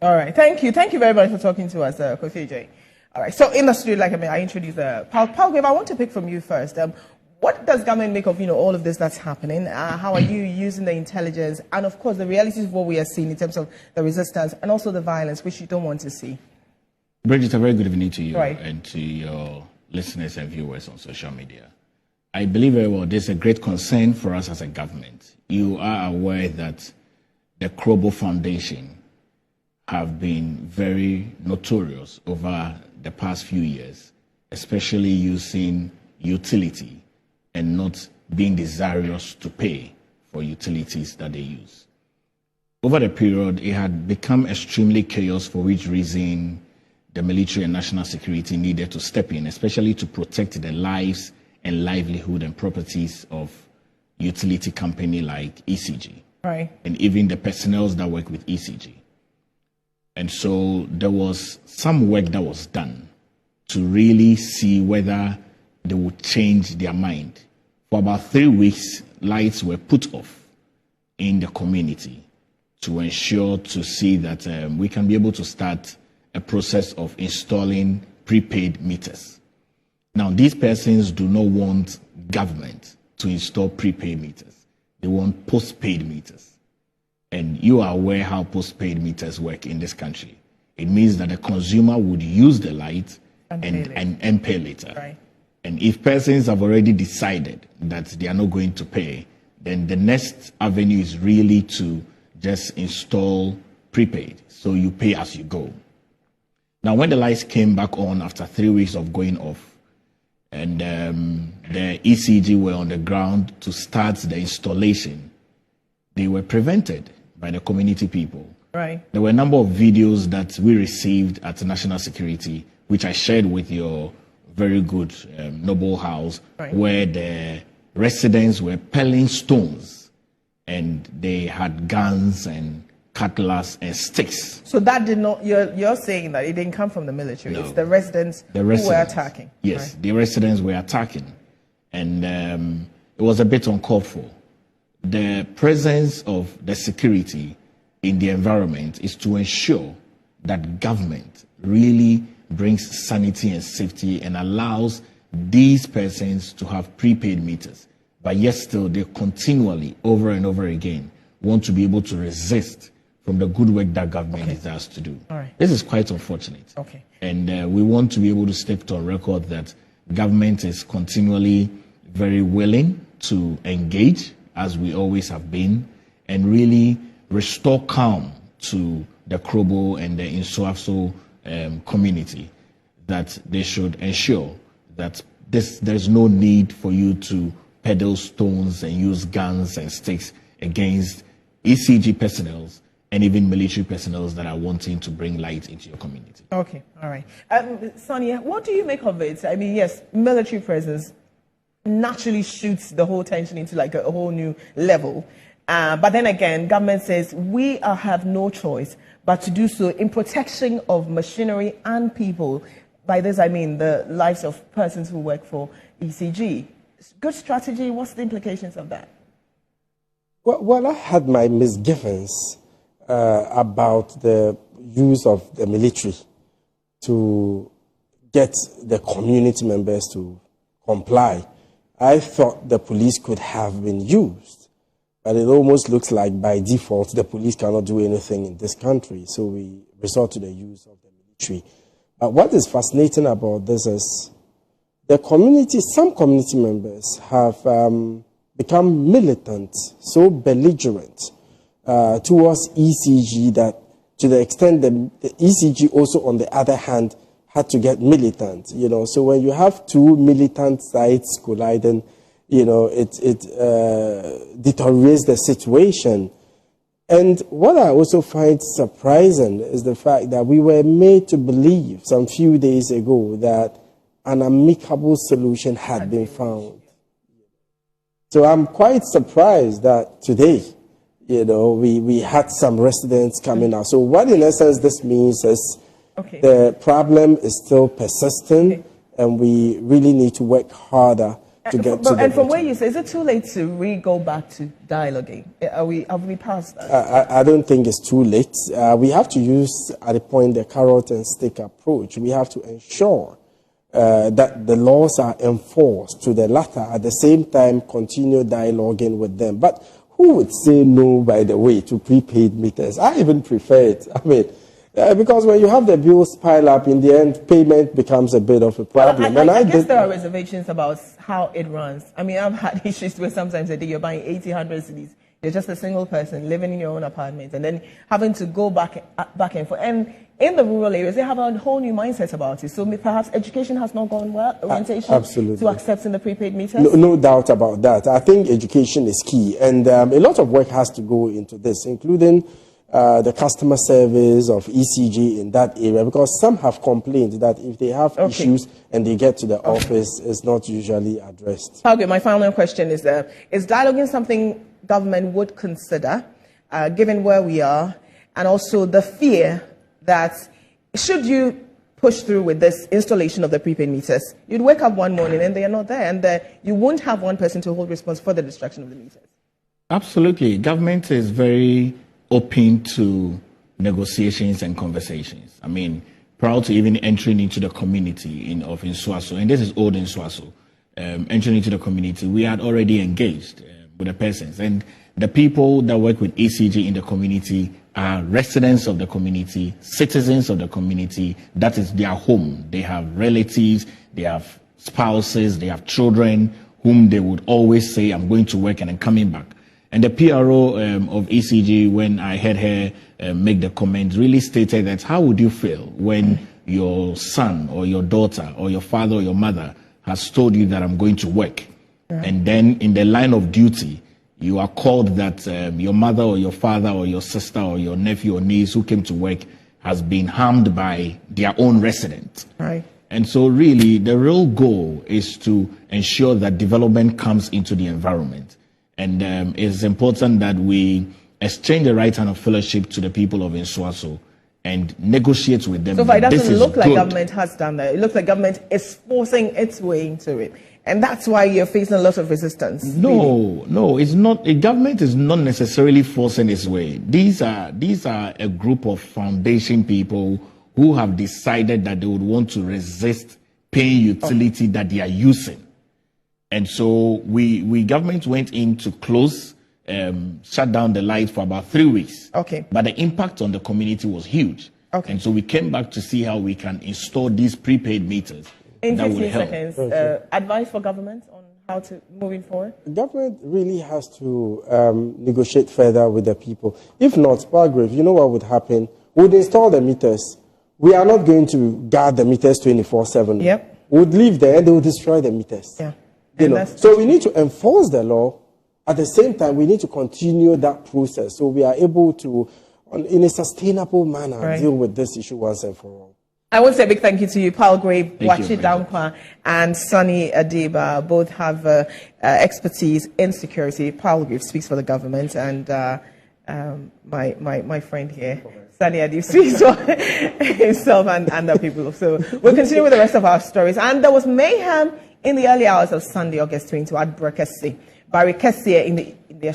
All right. Thank you. Thank you very much for talking to us, Kofi J. All right. So in the studio, like I introduced Paul, I want to pick from you first. What does government make of all of this that's happening? How are you using the intelligence and, of course, the realities of what we are seeing in terms of the resistance and also the violence, which you don't want to see? Bridget, a very good evening to you and to your listeners and viewers on social media. I believe very well there's a great concern for us as a government. You are aware that the Krobo Foundation have been very notorious over the past few years, especially using utility and not being desirous to pay for utilities that they use. Over the period, it had become extremely chaos, for which reason the military and national security needed to step in, especially to protect the lives and livelihood and properties of utility company like ECG. Right. And even the personnel that work with ECG. And so there was some work that was done to really see whether they would change their mind. For about 3 weeks, lights were put off in the community to ensure to see that we can be able to start a process of installing prepaid meters. Now, these persons do not want government to install prepaid meters. They want postpaid meters. And you are aware how postpaid meters work in this country. It means that the consumer would use the light and pay later. Right. And if persons have already decided that they are not going to pay, then the next avenue is really to just install prepaid. So you pay as you go. Now, when the lights came back on after 3 weeks of going off, and the ECG were on the ground to start the installation, they were prevented by the community people. Right. There were a number of videos that we received at National Security, which I shared with your very good noble house, where the residents were pelling stones and they had guns and cutlass and sticks. So that did not, you're saying that it didn't come from the military. No. It's the residents who were attacking. Yes, the residents were attacking. And it was a bit uncalled for. The presence of the security in the environment is to ensure that government really brings sanity and safety and allows these persons to have prepaid meters. But yet still, they continually, over and over again, want to be able to resist from the good work that government is asked to do. All right. This is quite unfortunate. Okay. And we want to be able to step on record that government is continually very willing to engage, as we always have been, and really restore calm to the Krobo and the Insuafso community, that they should ensure that there's no need for you to peddle stones and use guns and sticks against ECG personnel and even military personnel that are wanting to bring light into your community. Okay, all right. Saani, what do you make of it? I mean, yes, military presence naturally shoots the whole tension into like a whole new level. But then again, government says we have no choice but to do so in protection of machinery and people. By this, I mean the lives of persons who work for ECG. Good strategy. What's the implications of that? Well, I had my misgivings about the use of the military to get the community members to comply. I thought the police could have been used, but it almost looks like by default the police cannot do anything in this country, so we resort to the use of the military. But what is fascinating about this is the community, some community members have become militant, so belligerent towards ECG that to the extent that the ECG also, on the other hand, had to get militant. So when you have two militant sides colliding, it deteriorates the situation. And what I also find surprising is the fact that we were made to believe some few days ago that an amicable solution had been found. So I'm quite surprised that today, we had some residents coming out. So what in essence this means is the problem is still persistent, and we really need to work harder to get to the And from where you say, is it too late to go back to dialoguing? Have we passed that? I don't think it's too late. We have to use, at the point, the carrot and stick approach. We have to ensure that the laws are enforced to the latter. At the same time, continue dialoguing with them. But who would say no, by the way, to prepaid meters? I even prefer it. I mean, because when you have the bills pile up, in the end, payment becomes a bit of a problem. I guess there are reservations about how it runs. I mean, I've had issues where sometimes a day you're buying 80, 100 cedis. You're just a single person living in your own apartment and then having to go back and forth. And in the rural areas, they have a whole new mindset about it. So perhaps education has not gone well, orientation absolutely, to accepting the prepaid meters? No doubt about that. I think education is key. And a lot of work has to go into this, including the customer service of ECG in that area, because some have complained that if they have issues and they get to the office, it's not usually addressed. Okay, my final question is dialoguing something government would consider, given where we are, and also the fear that should you push through with this installation of the prepaid meters, you'd wake up one morning and they are not there, and you won't have one person to hold responsible for the destruction of the meters? Absolutely. Government is very open to negotiations and conversations. I mean, prior to even entering into the community of Nswaso, and this is old Nswaso, entering into the community, we had already engaged with the persons. And the people that work with ECG in the community are residents of the community, citizens of the community. That is their home. They have relatives, they have spouses, they have children whom they would always say, I'm going to work and I'm coming back. And the PRO of ECG, when I heard her make the comment, really stated that how would you feel when your son or your daughter or your father or your mother has told you that I'm going to work, and then in the line of duty, you are called that your mother or your father or your sister or your nephew or niece who came to work has been harmed by their own resident. Right. And so really, the real goal is to ensure that development comes into the environment. And it's important that we exchange the right hand of fellowship to the people of Nswaso and negotiate with them. So far, it doesn't look like government has done that. It looks like government is forcing its way into it. And that's why you're facing a lot of resistance. No, it's not. A government is not necessarily forcing its way. These are a group of foundation people who have decided that they would want to resist paying utility that they are using. And so we government went in to close, shut down the lights for about 3 weeks. Okay. But the impact on the community was huge. Okay. And so we came back to see how we can install these prepaid meters. In that 15 will help. seconds, advice for government on how to moving forward? Government really has to negotiate further with the people. If not, Palgrave, you know what would happen? We'd install the meters. We are not going to guard the meters 24/7. Yep. We'd leave there and they will destroy the meters. Yeah. You know, so we need to enforce the law. At the same time, we need to continue that process so we are able to, in a sustainable manner, deal with this issue once and for all. I want to say a big thank you to you, Palgrave Dankwa and Saani Adib. Both have expertise in security. Palgrave speaks for the government, and my friend here, Saani Adib, speaks for himself and the people. So we'll continue with the rest of our stories. And there was mayhem in the early hours of Sunday, August 20, at Barry Kessie in the